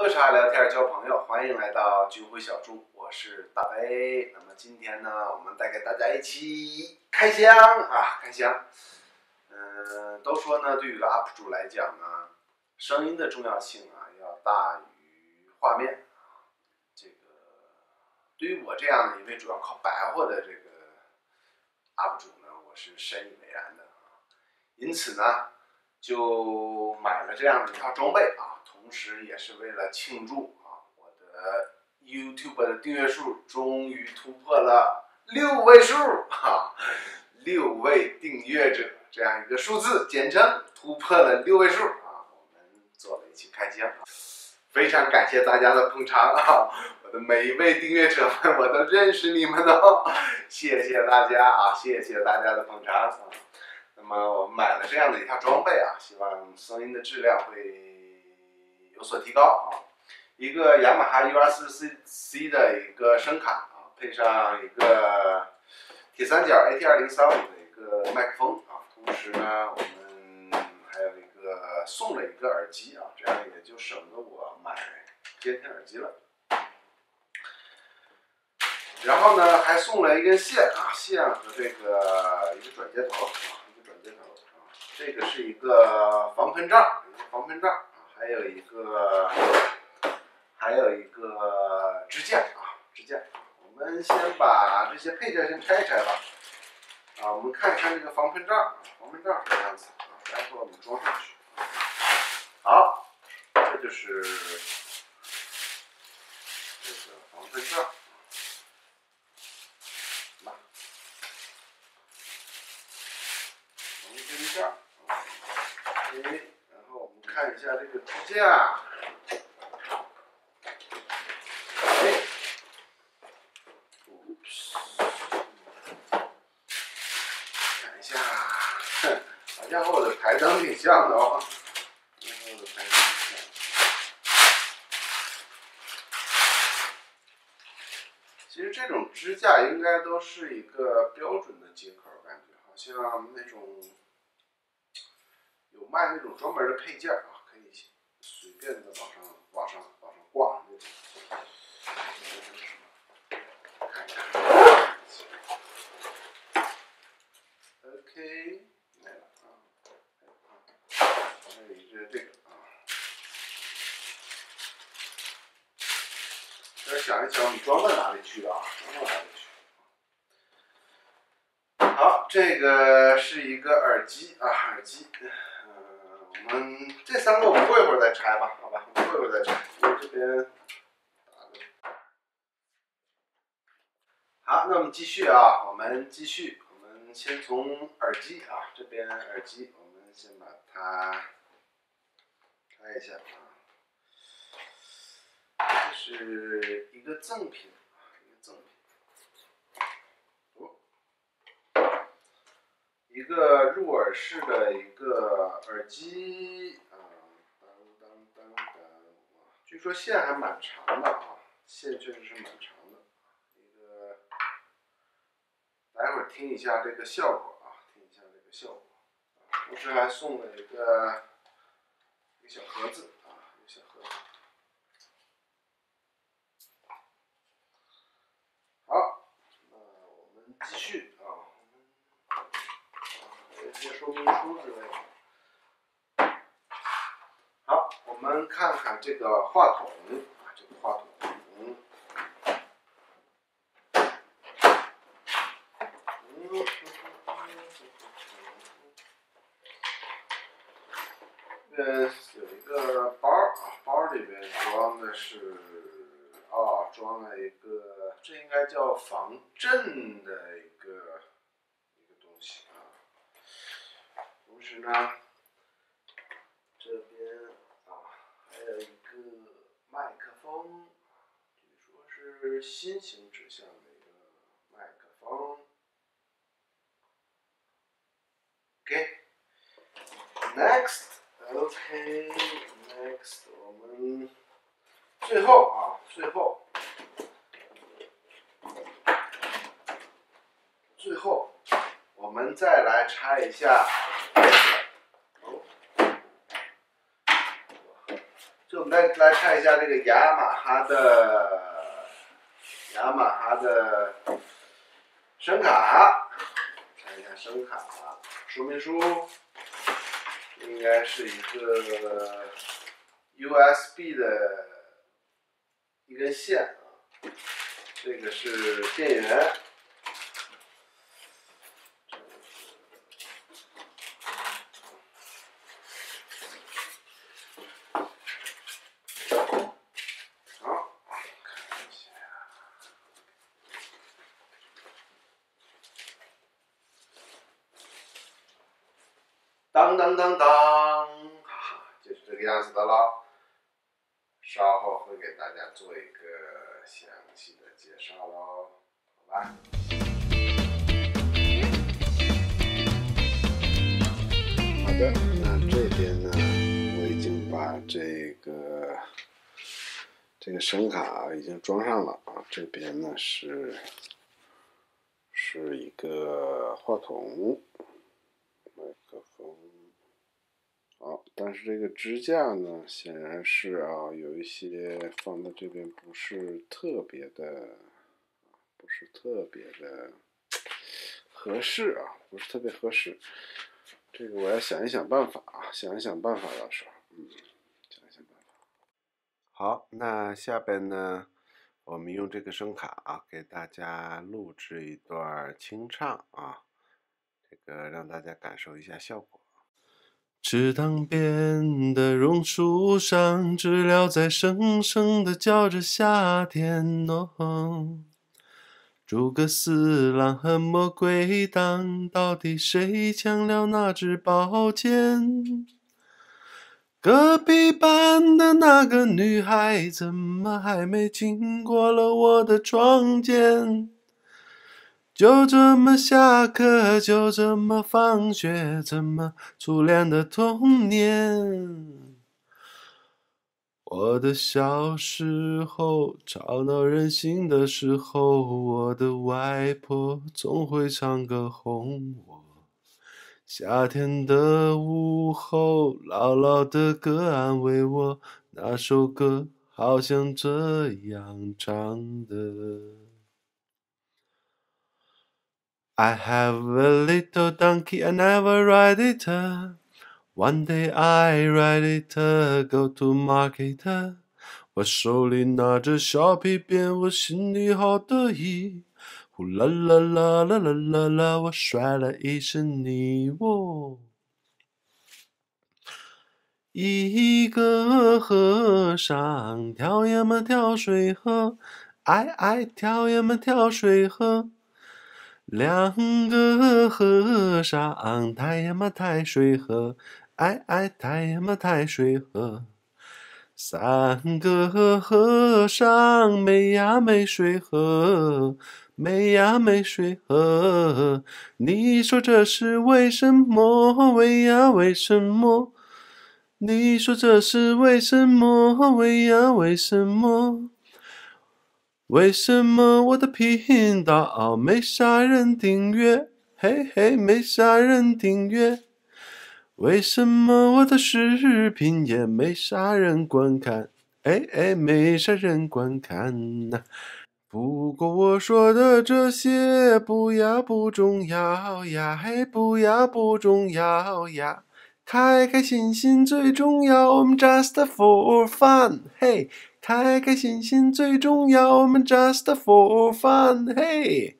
喝茶聊天交朋友，欢迎来到聚会小筑，我是大飞。那么今天呢，我们带给大家一起开箱啊，开箱。都说呢，对于一个 UP 主来讲呢，声音的重要性啊，要大于画面。这个对于我这样的一位主要靠白话的这个 UP 主呢，我是深以为然的啊。因此呢，就买了这样的一套装备啊。同时也是为了庆祝啊，我的 YouTube 的订阅数终于突破了6位数啊，6位订阅者这样一个数字，简称突破了6位数啊。我们做了一期开箱，非常感谢大家的捧场啊！我的每一位订阅者们，我都认识你们哦，谢谢大家啊，谢谢大家的捧场啊。那么我们买了这样的一套装备啊，希望声音的质量会有所提高啊，一个雅马哈 U24C 的一个声卡啊，配上一个铁三角 AT203的一个麦克风啊，同时呢，我们还有一个送了一个耳机啊，这样也就省得我买监听耳机了。然后呢，还送了一根线啊，线和这个一个转接头啊，一个转接头啊，这个是一个防喷罩，还有一个支架啊，支架。我们先把这些配件先拆一拆吧。啊，我们看一看这个防喷罩，防喷罩什么样子啊？待会儿我们装上去。好，这就是这个防喷罩。防喷罩。OK， 然后我们看一下这个支架。看一下，好像和我的台灯挺像的哦。其实这种支架应该都是一个标准的接口，感觉好像那种有卖那种专门的配件啊，可以随便的往上挂那种。看一看 ，OK， 没了啊，还有一个这个啊。想一想，你装到哪里去啊？好，这个是一个耳机啊，耳机。我们这3个我们过一会儿再拆吧，好吧？我们过一会儿再拆，因为这边好，那我们继续啊，我们先从耳机啊这边耳机，我们先把它开一下啊。这是一个赠品，一个入耳式的一个耳机啊，据说线还蛮长的啊，线确实是蛮长的。待会儿听一下这个效果啊，同时还送了一个小盒子啊，好，那我们继续啊，有一些说明书之类的。好，我们看看这个话筒啊，这个话筒。有一个包啊，包里边装的是装了一个，这应该叫防震的一个东西啊。同时呢，这边还有一个麦克风，据说是心形指向的一个麦克风。OK，next。OK，next， 我们最后我们再来拆一下就我们来看一下这个雅马哈的声卡，看一下声卡说明书，应该是一个 USB 的一根线这个是电源。当当当当，就是这个样子的了。稍后会给大家做一个详细的介绍喽，好吧？好的，那这边呢，我已经把这个声卡已经装上了啊。这边呢是一个话筒。麦克风，好，但是这个支架呢，显然是有一些放在这边不是特别的合适不是特别合适。这个我要想一想办法想一想办法到时候，想一想办法。好，那下边呢，我们用这个声卡给大家录制一段清唱这个让大家感受一下效果。池塘边的榕树上，知了在声声地叫着夏天诸葛四郎和魔鬼党，到底谁抢了那支宝剑？隔壁班的那个女孩怎么还没经过了我的窗间？就这么下课，就这么放学，怎么初恋的童年？我的小时候，吵闹任性的时候，我的外婆总会唱歌哄我。夏天的午后，姥姥的歌安慰我，那首歌好像这样唱的。I have a little donkey, I never ride it. One day I ride it, go to market. 我手里拿着小皮鞭，我心里好得意。呼啦啦啦啦啦啦啦，我摔了一身泥喔。一个和尚跳呀嘛跳水河，跳呀嘛跳水河。两个和尚抬呀嘛抬水河，抬呀嘛抬水河。三个和尚没呀没水喝，没呀没水喝。你说这是为什么？为呀为什么？你说这是为什么？为呀为什么？为什么我的频道没啥人订阅？嘿嘿，没啥人订阅。为什么我的视频也没啥人观看？没啥人观看呐。不过我说的这些不重要呀，嘿不重要呀。开开心心最重要，我们 just for fun， 嘿，开开心心最重要，我们 just for fun， 嘿。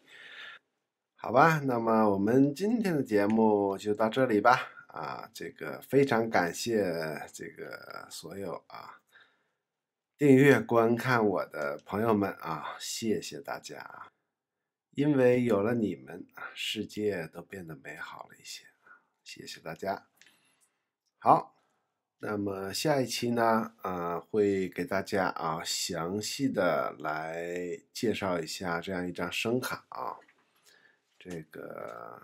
好吧，那么我们今天的节目就到这里吧。这个非常感谢这个所有订阅观看我的朋友们谢谢大家因为有了你们世界都变得美好了一些谢谢大家。好，那么下一期呢会给大家详细的来介绍一下这样一张声卡这个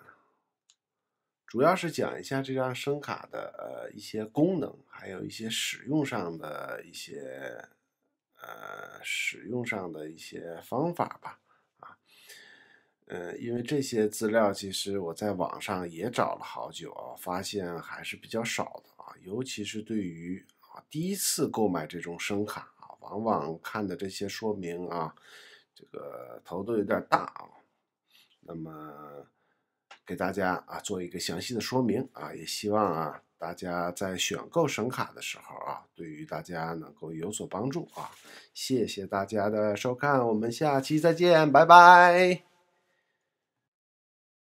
主要是讲一下这张声卡的一些功能，还有一些使用上的一些方法吧因为这些资料其实我在网上也找了好久发现还是比较少的尤其是对于第一次购买这种声卡啊，往往看的这些说明啊，这个头都有点大啊。那么给大家啊做一个详细的说明啊，也希望啊大家在选购声卡的时候啊，对于大家能够有所帮助啊。谢谢大家的收看，我们下期再见，拜拜。